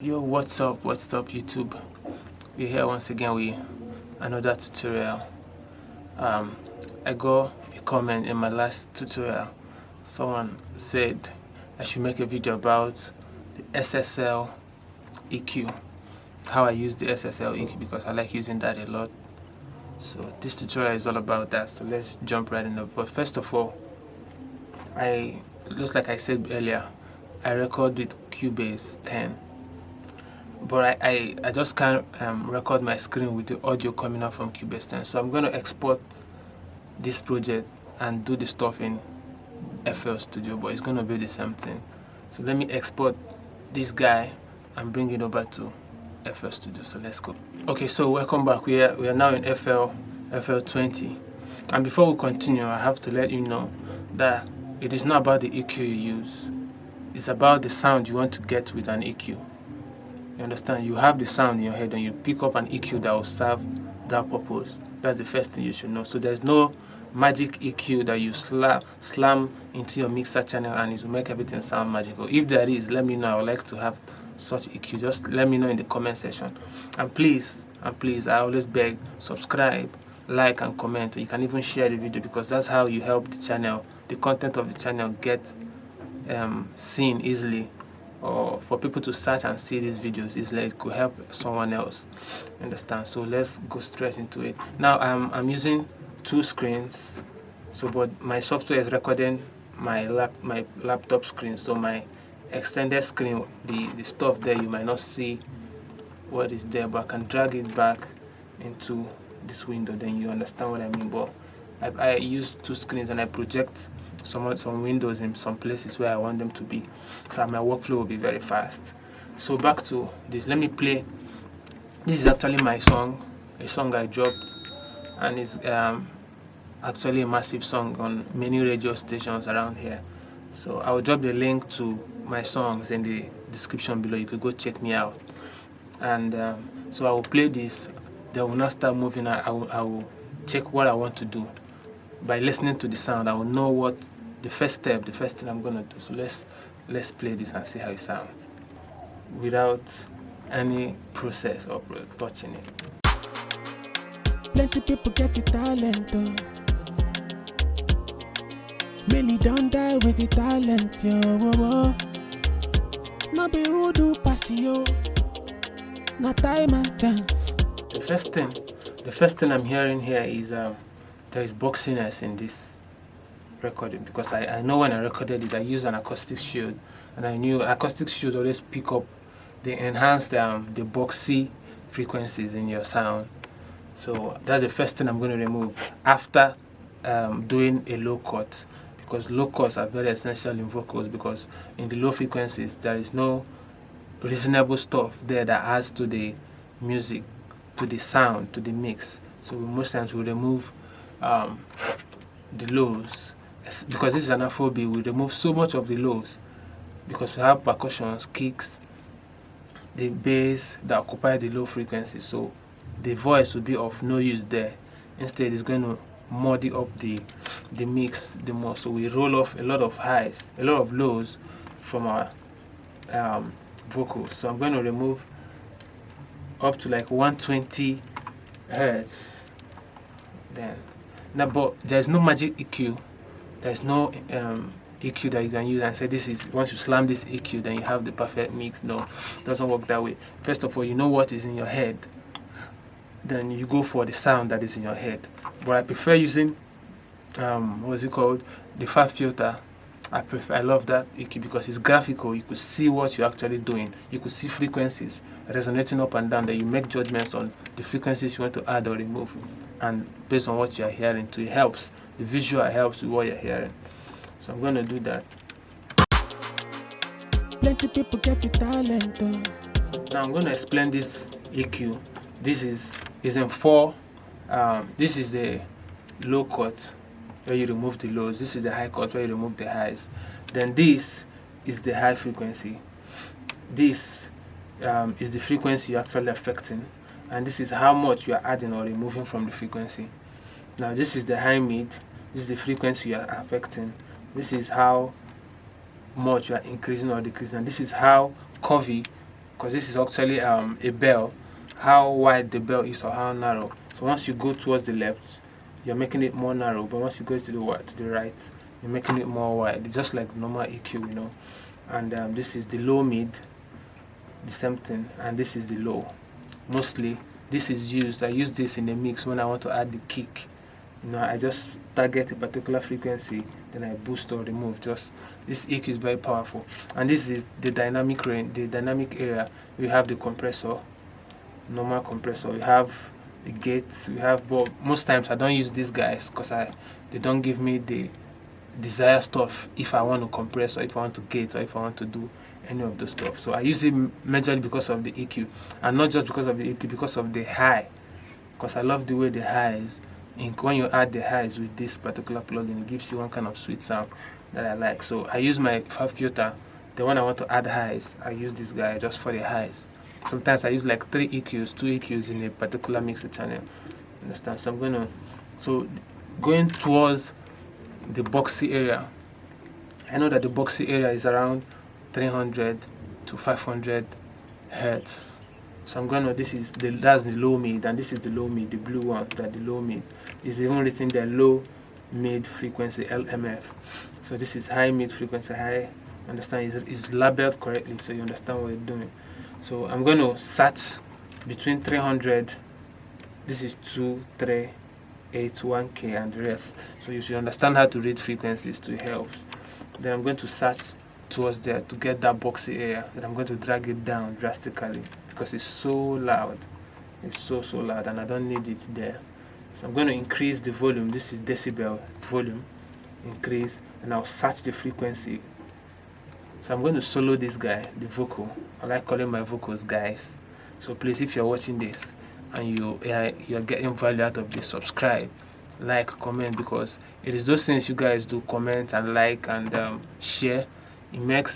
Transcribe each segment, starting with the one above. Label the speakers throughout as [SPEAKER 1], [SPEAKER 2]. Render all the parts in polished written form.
[SPEAKER 1] Yo, what's up YouTube? We're here once again with another tutorial. I got a comment in my last tutorial. Someone said I should make a video about the SSL EQ, how I use the SSL EQ, because I like using that a lot. So this tutorial is all about that, so let's jump right in. But first of all, just like I said earlier, I record with Cubase 10, but I just can't record my screen with the audio coming out from Cubase 10. So I'm going to export this project and do the stuff in FL Studio, but it's going to be the same thing. So let me export this guy and bring it over to FL Studio. So let's go. Okay, so welcome back. We are now in FL20, and before we continue, I have to let you know that it is not about the EQ you use. It's about the sound you want to get with an EQ. You understand? You have the sound in your head and you pick up an EQ that will serve that purpose. That's the first thing you should know. So there's no magic EQ that you slam into your mixer channel and it will make everything sound magical. If there is, let me know. I would like to have such EQ. Just let me know in the comment section. And please, I always beg, subscribe, like and comment. You can even share the video, because that's how you help the channel, the content of the channel, get seen easily, or for people to search and see these videos easily. It could help someone else. Understand? So let's go straight into it. Now I'm using two screens, so but my software is recording my laptop screen, so my extended screen, the stuff there, you might not see what is there, but I can drag it back into this window, then you understand what I mean. But I use two screens and I project some windows in some places where I want them to be, so my workflow will be very fast. So back to this, let me play. This is actually my song, a song I dropped, and it's actually a massive song on many radio stations around here. So I will drop the link to my songs in the description below. You could go check me out. And so I will play this. They will not start moving. I will check what I want to do. By listening to the sound, I will know what the first thing I'm gonna do. So let's play this and see how it sounds without any process or touching it.
[SPEAKER 2] Plenty people get the talent, many don't die with the talent, yo. No be who do pass yo, not time and chance.
[SPEAKER 1] The first thing I'm hearing here is there is boxiness in this recording, because I know when I recorded it, I used an acoustic shield, and I knew acoustic shields always pick up the enhanced the boxy frequencies in your sound. So that's the first thing I'm going to remove after doing a low cut, because low cuts are very essential in vocals, because in the low frequencies there is no reasonable stuff there that adds to the music, to the sound, to the mix. So most times we remove the lows, because this is an afrobeat. We remove so much of the lows because we have percussions, kicks, the bass that occupy the low frequency, so the voice will be of no use there. Instead, it's going to muddy up the mix the more. So we roll off a lot of highs, a lot of lows from our vocals. So I'm going to remove up to like 120 hertz. Then now, but there's no magic EQ. There's no EQ that you can use and say this is, once you slam this EQ then you have the perfect mix. No, it doesn't work that way. First of all, you know what is in your head, then you go for the sound that is in your head. But I prefer using what's it called, the fat filter. I love that EQ because it's graphical. You could see what you're actually doing. You could see frequencies resonating up and down, that you make judgments on the frequencies you want to add or remove, and based on what you're hearing too. It helps. The visual helps with what you're hearing. So I'm going to do that.
[SPEAKER 2] Plenty people get the talent,
[SPEAKER 1] Now I'm going to explain this EQ. This is in 4. This is the low cut where you remove the lows. This is the high cut where you remove the highs. Then this is the high frequency. This is the frequency you're actually affecting, and this is how much you are adding or removing from the frequency. Now this is the high mid. This is the frequency you are affecting. This is how much you are increasing or decreasing. And this is how curvy because this is actually a bell, how wide the bell is or how narrow. So once you go towards the left, you're making it more narrow, but once you go to the right, you're making it more wide. It's just like normal EQ. And this is the low mid, the same thing, and this is the low. Mostly this is used, I use this in a mix when I want to add the kick. I just target a particular frequency, then I boost or remove. Just this EQ is very powerful. And this is the dynamic range, the dynamic area. We have the compressor, normal compressor. We have the gates. We have, but most times I don't use these guys because they don't give me the desired stuff if I want to compress or if I want to gate or if I want to do any of those stuff. So I use it majorly because of the EQ, and not just because of the EQ, because of the high. Because I love the way the highs, when you add the highs with this particular plugin, it gives you one kind of sweet sound that I like. So I use my fab filter. Then when I want to add highs, I use this guy just for the highs. Sometimes I use like 3 EQs, 2 EQs in a particular mixer channel. Understand? So going towards the boxy area, I know that the boxy area is around 300 to 500 hertz. So that's the low mid, and this is the low mid, the blue one, that the low mid is even written there, low mid frequency, LMF. So this is high mid frequency, high. Understand? It's labeled correctly, so you understand what you're doing. So I'm going to search between 300. This is 2, 3, 8, 1K, and the rest. So you should understand how to read frequencies to help. Then I'm going to search towards there to get that boxy area. Then I'm going to drag it down drastically because it's so loud. It's so loud, and I don't need it there. So I'm going to increase the volume. This is decibel volume. Increase, and I'll search the frequency. So I'm going to solo this guy, the vocal. I like calling my vocals guys. So please, if you're watching this and you're getting value out of this, subscribe, like, comment, because it is those things you guys do, comment and like and share. It makes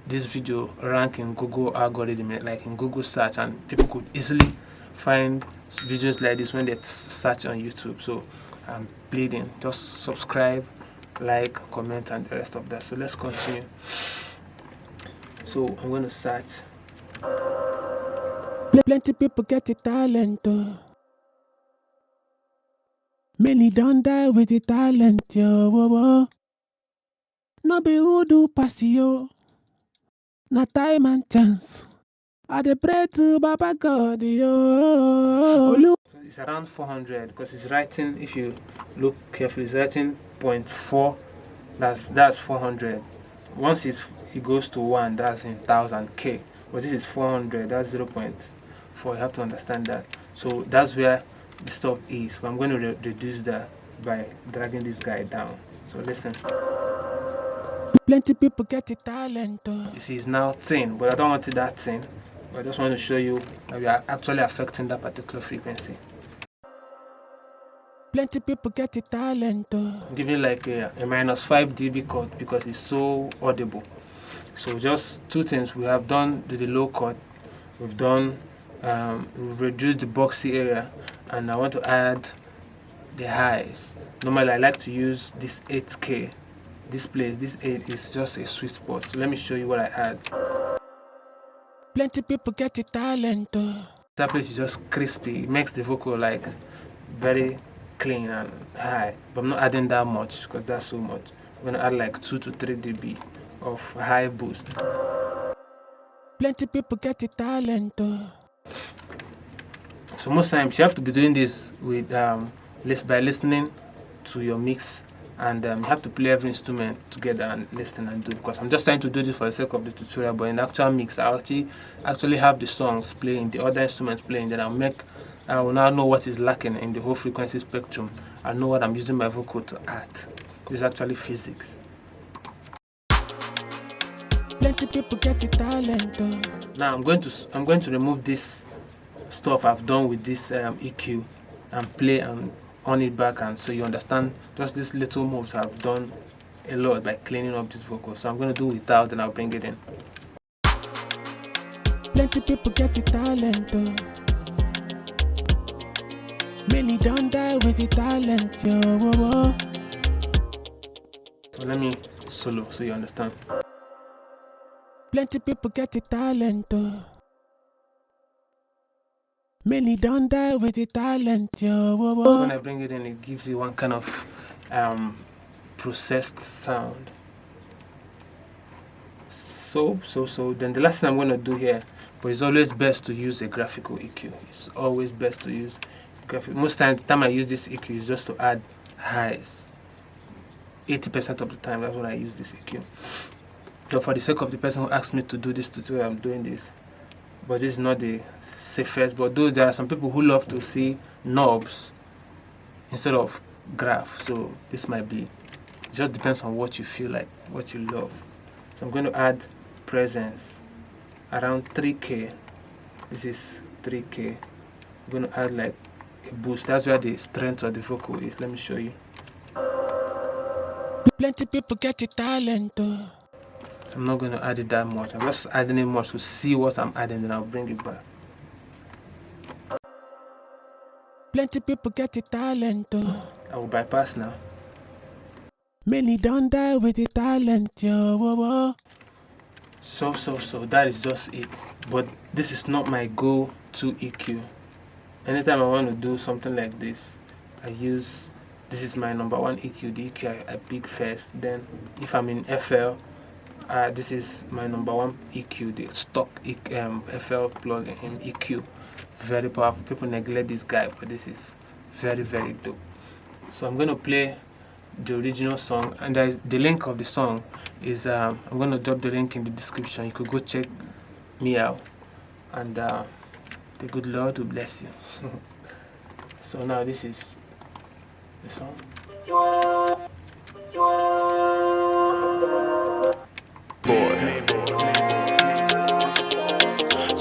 [SPEAKER 1] this video rank in Google algorithm, like in Google search, and people could easily find videos like this when they search on YouTube. So I'm pleading, just subscribe, like, comment, and the rest of that. So let's continue. So I'm going to search.
[SPEAKER 2] Plenty people get the talent, many don't die with the talent, yo. Whoa, whoa. No be who do pass yo, na time and chance. I dey pray to Baba God, yo.
[SPEAKER 1] So it's around 400 because it's writing, if you look carefully, it's writing 0.4. That's 400. Once it goes to 1, that's in 1000K. But this is 400, that's 0.4. You have to understand that. So that's where the stuff is. But I'm going to reduce that by dragging this guy down. So listen.
[SPEAKER 2] Plenty people get the talent.
[SPEAKER 1] You see, it's now 10, but I don't want it that 10. But I just want to show you that we are actually affecting that particular frequency.
[SPEAKER 2] Plenty people get the talent.
[SPEAKER 1] I'm giving like a -5 dB cut because it's so audible. So just 2 things. We have done the low cut. We've reduced the boxy area, and I want to add the highs. Normally I like to use this 8K. This 8 is just a sweet spot. So let me show you what I add.
[SPEAKER 2] Plenty people get the talent.
[SPEAKER 1] That place is just crispy. It makes the vocal like very clean and high. But I'm not adding that much because that's so much. I'm going to add like 2 to 3 dB of high boost.
[SPEAKER 2] Plenty people get the talent.
[SPEAKER 1] So most times you have to be doing this with by listening to your mix, and you have to play every instrument together and listen and do. Because I'm just trying to do this for the sake of the tutorial, but in the actual mix, I actually have the songs playing, the other instruments playing. Then I will now know what is lacking in the whole frequency spectrum. I know what I'm using my vocal to add. This is actually physics.
[SPEAKER 2] Plenty people get the talent.
[SPEAKER 1] Now I'm going to remove this stuff I've done with this EQ and play and on it back, and so you understand just these little moves I've done a lot by cleaning up this vocal. So I'm going to do without, and I'll bring it in.
[SPEAKER 2] Plenty people get the talent. Many don't die with the talent, yo. Whoa, whoa.
[SPEAKER 1] So let me solo so you understand.
[SPEAKER 2] Plenty people get the talent, oh. Many don't die with the talent, yo. Whoa, whoa.
[SPEAKER 1] When I bring it in, it gives you one kind of processed sound. So then the last thing I'm going to do here, but it's always best to use a graphical EQ. It's always best to use graphic. Most times, the time I use this EQ is just to add highs. 80% of the time, that's when I use this EQ. So for the sake of the person who asked me to do this tutorial, I'm doing this. But this is not the safest. But there are some people who love to see knobs instead of graph. So this might be, it just depends on what you feel like, what you love. So I'm going to add presence around 3K. This is 3K. I'm going to add like a boost. That's where the strength of the vocal is. Let me show you.
[SPEAKER 2] Plenty people get the talent, oh.
[SPEAKER 1] So I'm not going to add it that much. I'm just adding it more to see what I'm adding, then I'll bring it back.
[SPEAKER 2] Plenty people get the talent, oh.
[SPEAKER 1] I will bypass now.
[SPEAKER 2] Many don't die with the talent, yo. Whoa, whoa.
[SPEAKER 1] So that is just it. But this is not my go-to EQ. Anytime I want to do something like this, I use, this is my number one EQ, the EQ I pick first. Then if I'm in FL, this is my number one EQ, the stock FL plugin in EQ. Very powerful. People neglect this guy, but this is very, very dope. So I'm going to play the original song, and the link of the song is I'm going to drop the link in the description. You could go check me out, and the good Lord will bless you. So now this is the song.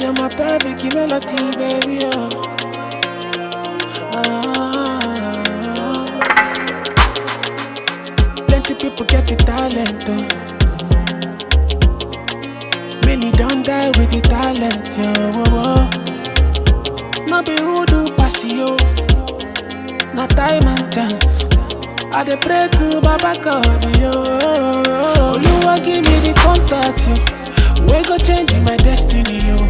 [SPEAKER 2] You're my perfect melody, baby, oh. Plenty people get the talent, oh. Many don't die with the talent, yo. Whoa, whoa. No be who do pass you, na time and chance. I dey pray to Baba God, yo. Oluwa give me the contact, yo. We go change my destiny, yo.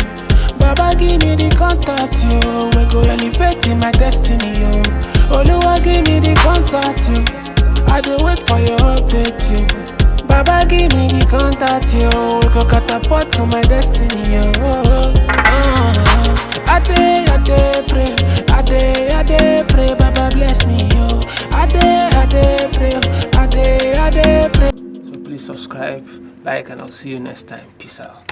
[SPEAKER 2] Baba give me the contact, yo. We go elevate in my destiny, yo. Oluwa give me the contact, yo. I dey wait for your update, yo. Baba give me the contact, yo. We go catapult to my destiny, yo. I dey pray, I dey pray. Baba bless me, yo. I dey pray, I dey pray.
[SPEAKER 1] So please subscribe, like, and I'll see you next time. Peace out.